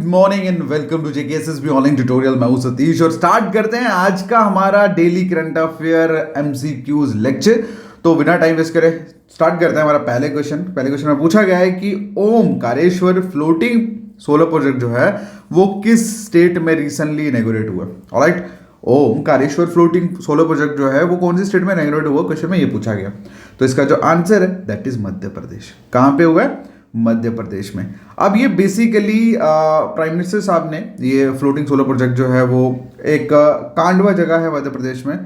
Morning and welcome to JKSSB online tutorial. मैं हूं सतीश और स्टार्ट करते हैं आज का हमारा daily current affair MCQs lecture. तो बिना टाइम वेस्ट करे स्टार्ट करते हैं हमारा पहले क्वेश्चन में पूछा गया है कि ओमकारेश्वर फ्लोटिंग सोलर प्रोजेक्ट जो है वो किस स्टेट में रिसेंटली इनॉग्रेट हुआ। Alright, Omkareshwar floating solar project जो है वो कौन सी स्टेट में इनॉग्रेट हुआ, क्वेश्चन में ये पूछा गया। तो इसका जो आंसर है दैट इज मध्य प्रदेश। कहां पे हुआ है? मध्य प्रदेश में। अब ये बेसिकली प्राइम मिनिस्टर साहब ने ये फ्लोटिंग सोलर प्रोजेक्ट जो है वो एक कांडवा जगह है मध्य प्रदेश में,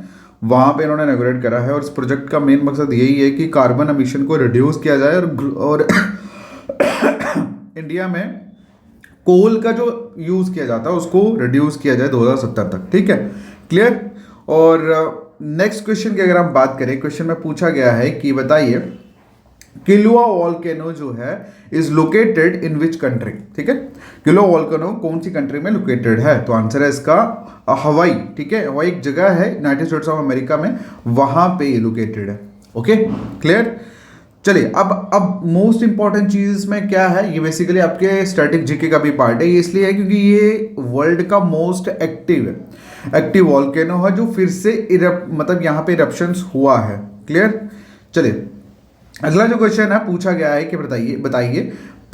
वहाँ पे इन्होंने इनॉग्रेट करा है। और इस प्रोजेक्ट का मेन मकसद यही है कि कार्बन एमिशन को रिड्यूस किया जाए और इंडिया में कोल का जो यूज़ किया जाता है उसको रिड्यूस किया जाए 2070 तक। ठीक है, क्लियर। और नेक्स्ट क्वेश्चन की अगर हम बात करें, क्वेश्चन में पूछा गया है कि बताइए किलुआ वॉल्केनो जो है is located in which country. ठीक है, किलुआ वॉल्केनो कौन सी कंट्री में लोकेटेड है? तो आंसर है इसका हवाई। ठीक है, हवाई एक जगह है यूनाइटेड स्टेट्स ऑफ अमेरिका में, वहां पे ये लोकेटेड है। Okay, clear. चलिए अब मोस्ट इंपॉर्टेंट चीज इसमें क्या है, ये बेसिकली आपके स्टैटिक जीके का भी पार्ट है। ये इसलिए है क्योंकि ये वर्ल्ड का मोस्ट एक्टिव वॉल्केनो है जो फिर से मतलब यहाँ पे इरप्शंस हुआ है। क्लियर। चलिए अगला जो क्वेश्चन है पूछा गया है कि बताइए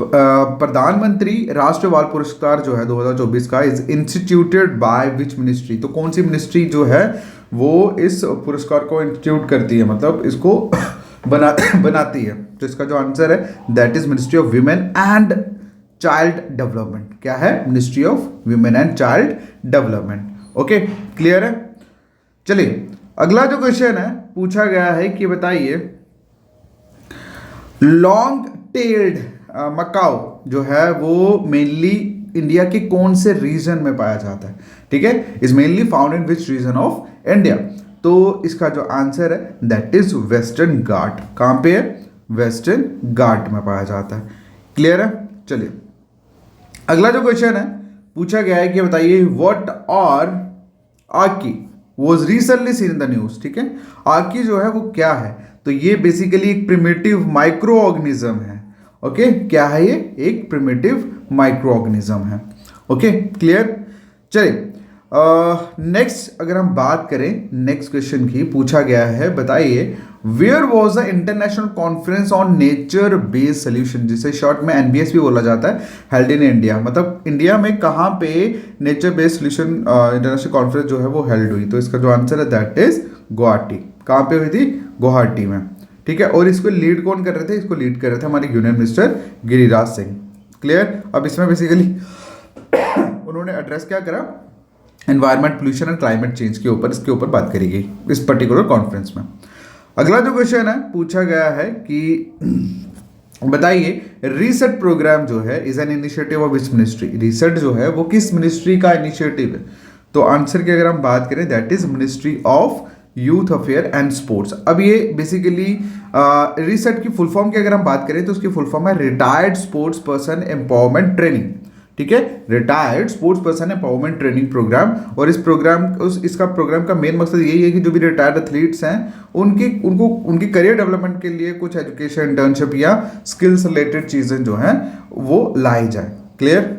प्रधानमंत्री राष्ट्रीय बाल पुरस्कार जो है 2024 का is instituted by which ministry. तो कौन सी मिनिस्ट्री जो है वो इस पुरस्कार को इंस्टीट्यूट करती है, मतलब इसको बनाती है। तो इसका जो आंसर है that is ministry of women and child development. क्या है? Ministry of women and child development. Okay, clear है। चलिए अगला जो क्वेश्चन है पूछा गया है कि बताइए लॉन्ग टेल्ड मकाओ जो है वो मेनली इंडिया के कौन से रीजन में पाया जाता है? ठीक है, is mainly found in which region of India. तो इसका जो आंसर है दैट इज वेस्टर्न घाट। कहां पे है? वेस्टर्न घाट में पाया जाता है। क्लियर है। चलिए अगला जो क्वेश्चन है पूछा गया है कि बताइए व्हाट आर आकी was recently seen in the news. ठीक है, आकी जो है वो क्या है? तो ये बेसिकली एक प्रिमिटिव माइक्रो ऑर्गेनिज्म है। ओके, क्या है ये? एक प्रिमिटिव माइक्रो ऑर्गेनिज्म है। Okay, clear. चलिए नेक्स्ट अगर हम बात करें नेक्स्ट क्वेश्चन की, पूछा गया है बताइए where was the international conference on nature based solution, जिसे शॉर्ट में एनबीएस भी बोला जाता है, हेल्ड इन इंडिया। मतलब इंडिया में कहाँ पे nature based solution international conference जो है वो हेल्ड हुई। तो इसका जो आंसर है दैट इज गुवाहाटी। कहाँ पे हुई थी? गुवाहाटी में। ठीक है, और इसको लीड कौन कर रहे थे? इसको लीड कर रहे थे हमारे union minister Giriraj Singh. Clear. अब इसमें बेसिकली उन्होंने एड्रेस क्या करा? Environment pollution and climate change के ऊपर, इसके ऊपर बात करी गई इस पर्टिकुलर कॉन्फ्रेंस में। अगला जो क्वेश्चन है पूछा गया है कि बताइए रीसेट प्रोग्राम जो है is an initiative of which ministry. Reset जो है वो किस मिनिस्ट्री का इनिशिएटिव है? तो आंसर की अगर हम बात करें that is ministry of youth affair and sports. अब ये बेसिकली रीसेट की फुल फॉर्म की अगर हम बात करें तो उसकी फुल फॉर्म है retired sports person empowerment training. ठीक है, retired sports person empowerment training programme. और इसका प्रोग्राम का मेन मकसद यही है कि जो भी रिटायर्ड एथलीट्स हैं उनकी करियर डेवलपमेंट के लिए कुछ एजुकेशन, इंटर्नशिप या स्किल्स रिलेटेड चीज़ें जो हैं वो लाई जाए। क्लियर।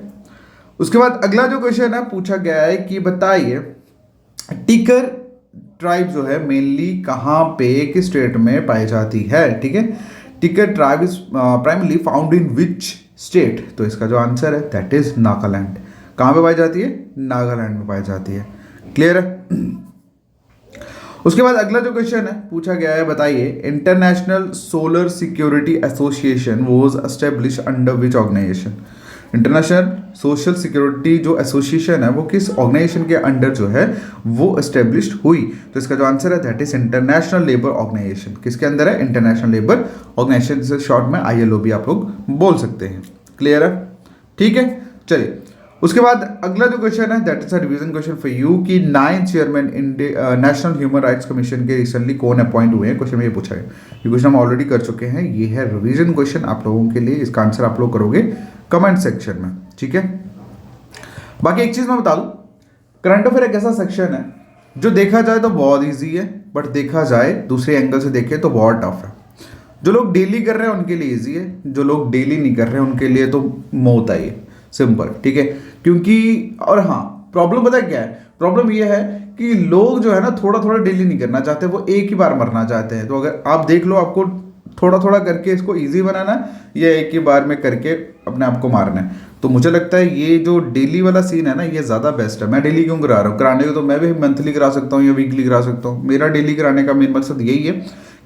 उसके बाद अगला जो क्वेश्चन है पूछा गया है कि बताइए टिकर ट्राइब जो है मेनली कहाँ पे किस स्टेट में पाई जाती है? ठीक है, टिकर tribe is primarily found in which state. तो इसका जो आंसर है दैट इज नागालैंड। कहाँ पे पाई जाती है? नागालैंड में पाई जाती है। क्लियर है। उसके बाद अगला जो क्वेश्चन है पूछा गया है बताइए international solar security association was establish under which organisation. International social security जो एसोसिएशन है वो किस ऑर्गेनाइजेशन के अंडर जो है वो एस्टेब्लिश्ड हुई? तो इसका जो आंसर है that is international labour organisation. किसके अंदर है? इंटरनेशनल लेबर ऑर्गेनाइजेशन, जिसे शॉर्ट में आईएलओ भी आप लोग बोल सकते हैं। क्लियर है। ठीक है। चलिए उसके बाद अगला जो क्वेश्चन है that is a revision question for you कि 9 chairman national human rights commission के रिसेंटली कौन अपॉइंट हुए हैं। क्वेश्चन में ये पूछा है, ये क्वेश्चन हम ऑलरेडी कर चुके हैं। ये है रिवीजन क्वेश्चन आप लोगों के लिए, इसका आंसर आप लोग करोगे कमेंट सेक्शन में। ठीक है, बाकी एक चीज मैं बता दूं, करंट अफेयर एक ऐसा सेक्शन है जो देखा जाए तो बहुत ईजी है, बट देखा जाए दूसरे एंगल से देखें तो बहुत टफ है। जो लोग डेली कर रहे हैं उनके लिए ईजी है, जो लोग डेली नहीं कर रहे हैं उनके लिए तो मौत आई है। सिंपल, ठीक है। क्योंकि और हाँ, प्रॉब्लम पता है क्या है, प्रॉब्लम ये है कि लोग जो है ना थोड़ा थोड़ा डेली नहीं करना चाहते, वो एक ही बार मरना चाहते हैं। तो अगर आप देख लो, आपको थोड़ा थोड़ा करके इसको इजी बनाना है या एक ही बार में करके अपने आप को मारना है। तो मुझे लगता है ये जो डेली वाला सीन है ना, ये ज़्यादा बेस्ट है। मैं डेली क्यों करा रहा हूँ, कराने को तो मैं भी मंथली करा सकता हूँ या वीकली करा सकता हूँ। मेरा डेली कराने का मेन मकसद यही है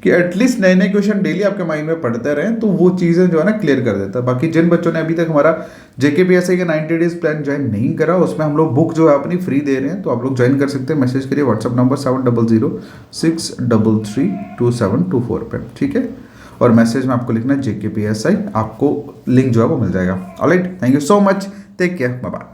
कि एटलीस्ट नए नए क्वेश्चन डेली आपके माइंड में पढ़ते रहें, तो वो चीज़ें जो है ना क्लियर कर देता है। बाकी जिन बच्चों ने अभी तक हमारा JKPSI का 90 डेज प्लान ज्वाइन नहीं करा, उसमें हम लोग बुक जो है अपनी फ्री दे रहे हैं, तो आप लोग ज्वाइन कर सकते हैं। मैसेज करिए व्हाट्सअप नंबर 7006332724 पे, ठीक है। और मैसेज में आपको लिखना है JKPSI, आपको लिंक जो है वो मिल जाएगा। Alright, thank you so much, take care, bye bye.